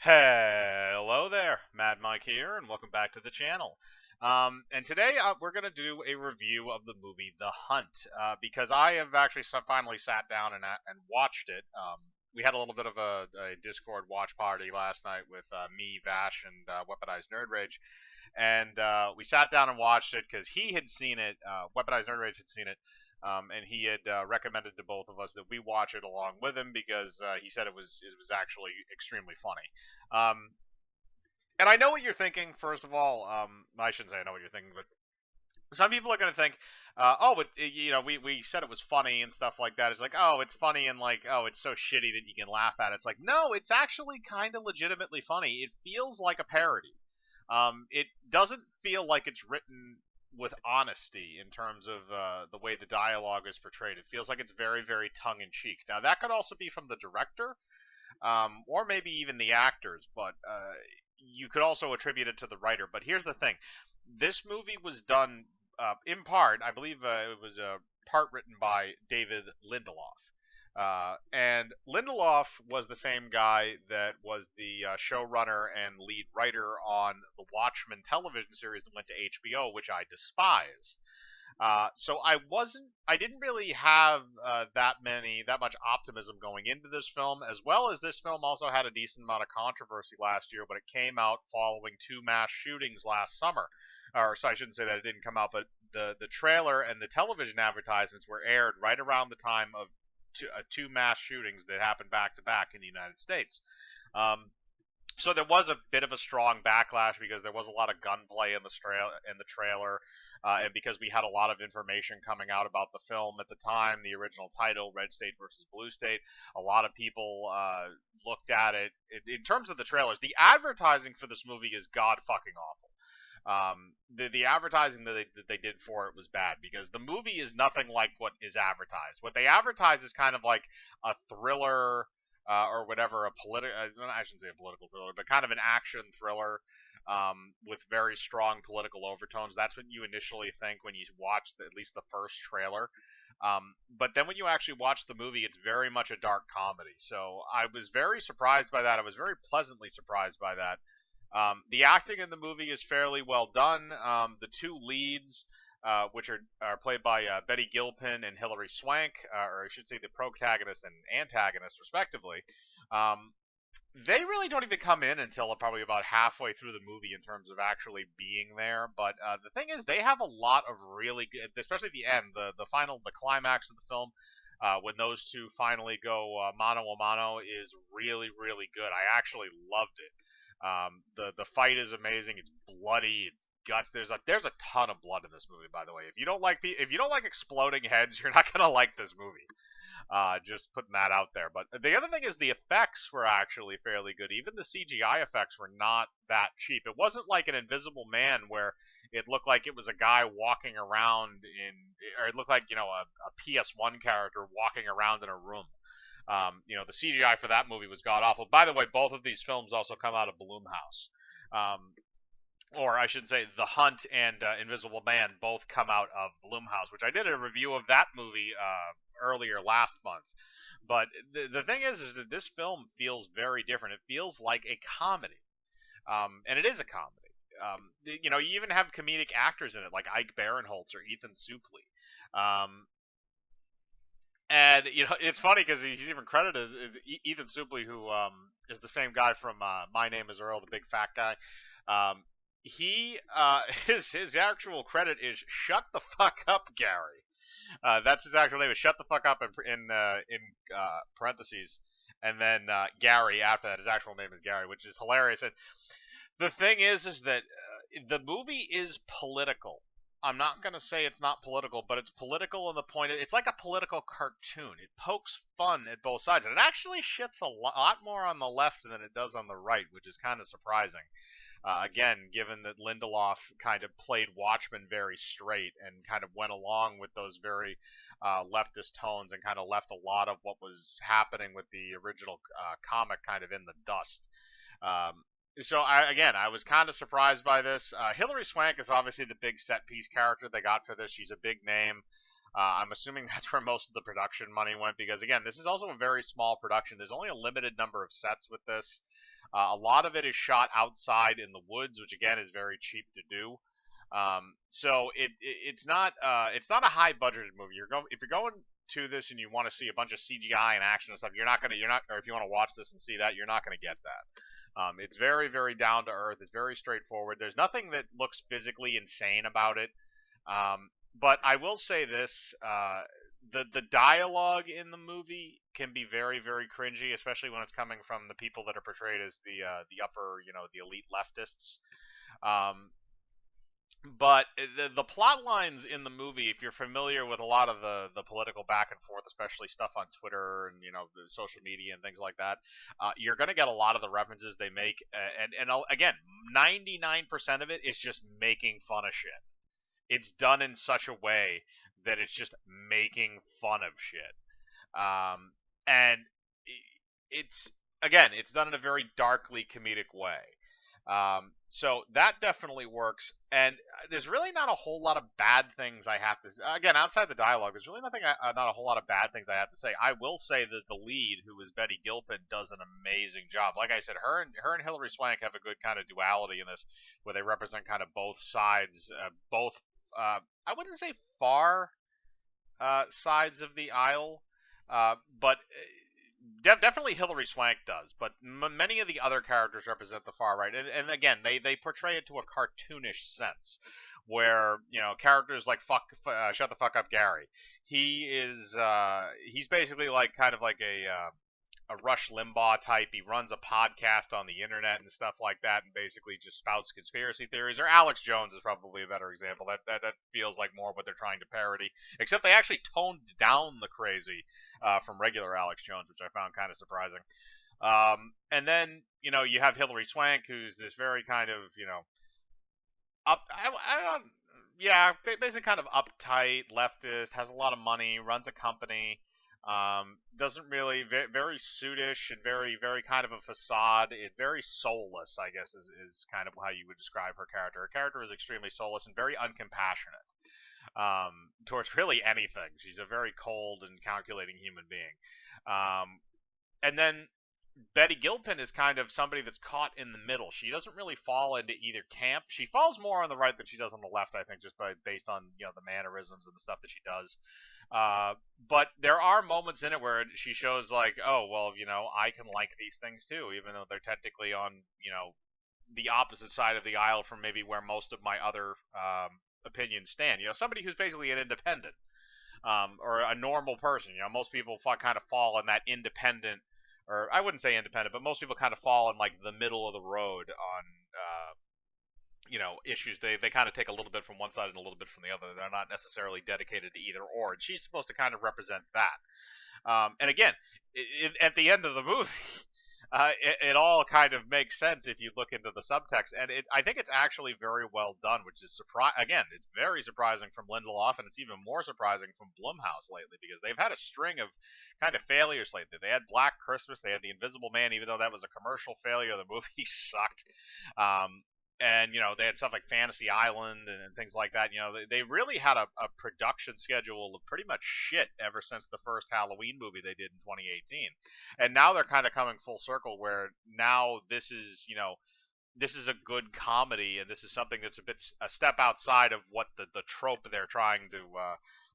Hello there, Mad Mike here, and welcome back to the channel. And today we're going to do a review of the movie The Hunt, because I have actually finally sat down and watched it. We had a little bit of a Discord watch party last night with me, Vash, and Weaponized Nerd Rage, and we sat down and watched it because he had seen it. Weaponized Nerd Rage had seen it, and he had recommended to both of us that we watch it along with him because he said it was actually extremely funny. And I know what you're thinking. First of all, I shouldn't say I know what you're thinking, but some people are going to think, we said it was funny and stuff like that. It's like, oh, it's funny and like, oh, it's so shitty that you can laugh at it. It's like, no, it's actually kind of legitimately funny. It feels like a parody. It doesn't feel like it's written with honesty in terms of the way the dialogue is portrayed. It feels like it's very, very tongue in cheek. Now, that could also be from the director, or maybe even the actors, but you could also attribute it to the writer. But here's the thing: this movie was done in part, I believe, it was a part written by David Lindelof. And Lindelof was the same guy that was the showrunner and lead writer on the Watchmen television series that went to HBO, which I despise. So I didn't really have that much optimism going into this film, as well as this film also had a decent amount of controversy last year, but it came out following two mass shootings last summer. Or so I shouldn't say that it didn't come out, but the trailer and the television advertisements were aired right around the time of two mass shootings that happened back to back in the United States. Um, so there was a bit of a strong backlash because there was a lot of gunplay in the trailer, and because we had a lot of information coming out about the film at the time, the original title, Red State versus Blue State. A lot of people looked at it in terms of the trailers. The advertising for this movie is god fucking awful. The advertising that they did for it was bad because the movie is nothing like what is advertised. What they advertise is kind of like a thriller, or whatever, I shouldn't say a political thriller, but kind of an action thriller, with very strong political overtones. That's what you initially think when you watch at least the first trailer. But then when you actually watch the movie, it's very much a dark comedy. So I was very surprised by that. I was very pleasantly surprised by that. The acting in the movie is fairly well done. The two leads, which are played by Betty Gilpin and Hilary Swank, or I should say the protagonist and antagonist, respectively. Um, they really don't even come in until probably about halfway through the movie in terms of actually being there. But the thing is, they have a lot of really good, especially at the end, the climax of the film. When those two finally go mano a mano is really, really good. I actually loved it. The fight is amazing. It's bloody. It's guts. There's a ton of blood in this movie, by the way. If you don't like exploding heads, you're not gonna like this movie. Just putting that out there. But the other thing is the effects were actually fairly good. Even the CGI effects were not that cheap. It wasn't like an Invisible Man where it looked like it was a guy walking around or it looked like a PS1 character walking around in a room. The CGI for that movie was god awful. By the way, both of these films also come out of Blumhouse. Um, or I should say, The Hunt and Invisible Man both come out of Blumhouse, which I did a review of that movie earlier last month. But the thing is that this film feels very different. It feels like a comedy, and it is a comedy. You even have comedic actors in it, like Ike Barinholtz or Ethan Suplee. And it's funny because he's even credited as Ethan Suplee, who is the same guy from My Name Is Earl, the big fat guy. Um, he his actual credit is "Shut the fuck up, Gary." That's his actual name. Is "Shut the fuck up" in parentheses, and then Gary after that. His actual name is Gary, which is hilarious. And the thing is that the movie is political. I'm not going to say it's not political, but it's political in the point it's like a political cartoon. It pokes fun at both sides, and it actually shits a lot more on the left than it does on the right, which is kind of surprising. Again, given that Lindelof kind of played Watchmen very straight and kind of went along with those very leftist tones and kind of left a lot of what was happening with the original comic kind of in the dust. Um, I was kind of surprised by this. Hilary Swank is obviously the big set piece character they got for this. She's a big name. I'm assuming that's where most of the production money went because, again, this is also a very small production. There's only a limited number of sets with this. A lot of it is shot outside in the woods, which again is very cheap to do. So it's not a high budgeted movie. If you're going to this and you want to see a bunch of CGI and action and stuff, you're not, or if you want to watch this and see that, you're not gonna get that. It's very, very down to earth. It's very straightforward. There's nothing that looks physically insane about it. But I will say this: the dialogue in the movie can be very, very cringy, especially when it's coming from the people that are portrayed as the upper, the elite leftists. Um, but the plot lines in the movie, if you're familiar with a lot of the political back and forth, especially stuff on Twitter and the social media and things like that, you're going to get a lot of the references they make, and again, 99% of it is just making fun of shit. It's done in such a way that it's just making fun of shit. And it's again, it's done in a very darkly comedic way. So that definitely works, and there's really not a whole lot of bad things I have to. Again, outside the dialogue, there's really not a whole lot of bad things I have to say. I will say that the lead, who is Betty Gilpin, does an amazing job. Like I said, her and Hilary Swank have a good kind of duality in this, where they represent kind of both sides, both I wouldn't say far sides of the aisle, but definitely Hilary Swank does, but many of the other characters represent the far right, and again, they portray it to a cartoonish sense, where characters like shut the fuck up Gary. He's basically like kind of like a Rush Limbaugh type. He runs a podcast on the internet and stuff like that, and basically just spouts conspiracy theories. Or Alex Jones is probably a better example. That feels like more what they're trying to parody, except they actually toned down the crazy from regular Alex Jones, which I found kind of surprising. And then you have Hilary Swank, who's this very kind of up. I don't. Yeah, basically kind of uptight leftist, has a lot of money, runs a company. Doesn't really very suitish and very, very kind of a facade. It very soulless, I guess, is kind of how you would describe her character. Her character is extremely soulless and very uncompassionate towards really anything. She's a very cold and calculating human being. And then Betty Gilpin is kind of somebody that's caught in the middle. She doesn't really fall into either camp. She falls more on the right than she does on the left, I think, just based on the mannerisms and the stuff that she does. But there are moments in it where she shows like, oh well, I can like these things too, even though they're technically on the opposite side of the aisle from maybe where most of my other opinions stand. Somebody who's basically an independent or a normal person. Most people kind of fall in that independent, or I wouldn't say independent, but most people kind of fall in like the middle of the road on issues. They kind of take a little bit from one side and a little bit from the other. They're not necessarily dedicated to either or. And she's supposed to kind of represent that. And again, at the end of the movie, it all kind of makes sense if you look into the subtext, and I think it's actually very well done, which is again, it's very surprising from Lindelof, and it's even more surprising from Blumhouse lately, because they've had a string of kind of failures lately. They had Black Christmas, they had The Invisible Man, even though that was a commercial failure, the movie sucked. And they had stuff like Fantasy Island and things like that. They really had a production schedule of pretty much shit ever since the first Halloween movie they did in 2018. And now they're kind of coming full circle, where now this is a good comedy, and this is something that's a step outside of what the trope they're trying to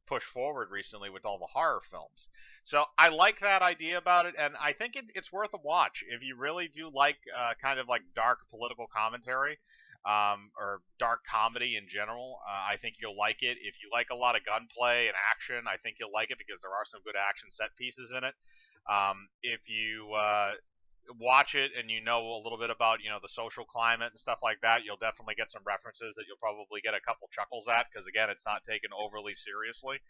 push forward recently with all the horror films. So I like that idea about it, and I think it's worth a watch if you really do like kind of like dark political commentary, or dark comedy in general. I think you'll like it. If you like a lot of gunplay and action, I think you'll like it, because there are some good action set pieces in it. If you watch it and a little bit about the social climate and stuff like that, you'll definitely get some references that you'll probably get a couple chuckles at, because again, it's not taken overly seriously.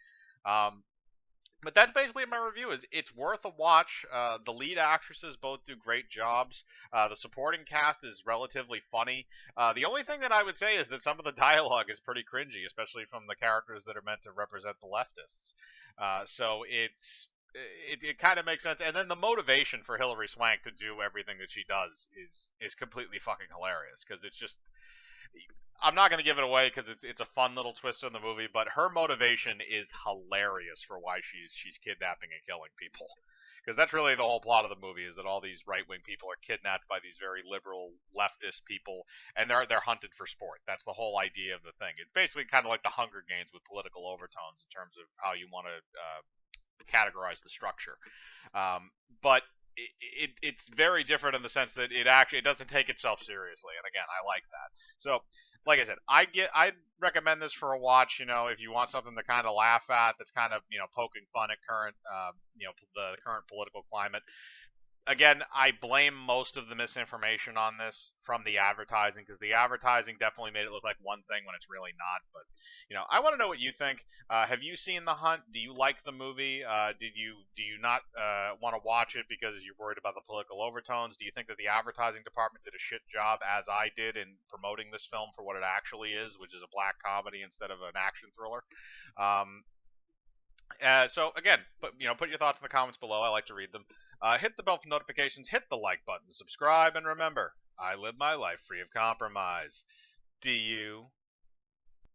But that's basically my review. It's worth a watch. The lead actresses both do great jobs. The supporting cast is relatively funny. The only thing that I would say is that some of the dialogue is pretty cringy, especially from the characters that are meant to represent the leftists. So it kind of makes sense. And then the motivation for Hilary Swank to do everything that she does is completely fucking hilarious, because it's just, I'm not going to give it away because it's a fun little twist in the movie, but her motivation is hilarious for why she's kidnapping and killing people. because that's really the whole plot of the movie is that all these right wing people are kidnapped by these very liberal leftist people, and they're hunted for sport. That's the whole idea of the thing. It's basically kind of like the Hunger Games with political overtones in terms of how you want to categorize the structure. But it's very different in the sense that it doesn't take itself seriously, and again, I like that. So, like I said, I'd recommend this for a watch. If you want something to kind of laugh at, that's kind of poking fun at current the current political climate. Again, I blame most of the misinformation on this from the advertising, because the advertising definitely made it look like one thing when it's really not. But I want to know what you think. Have you seen The Hunt? Do you like the movie? Do you not want to watch it because you're worried about the political overtones? Do you think that the advertising department did a shit job, as I did, in promoting this film for what it actually is, which is a black comedy instead of an action thriller? Um, so again, put your thoughts in the comments below. I like to read them. Hit the bell for notifications. Hit the like button. Subscribe, and remember, I live my life free of compromise. Do you?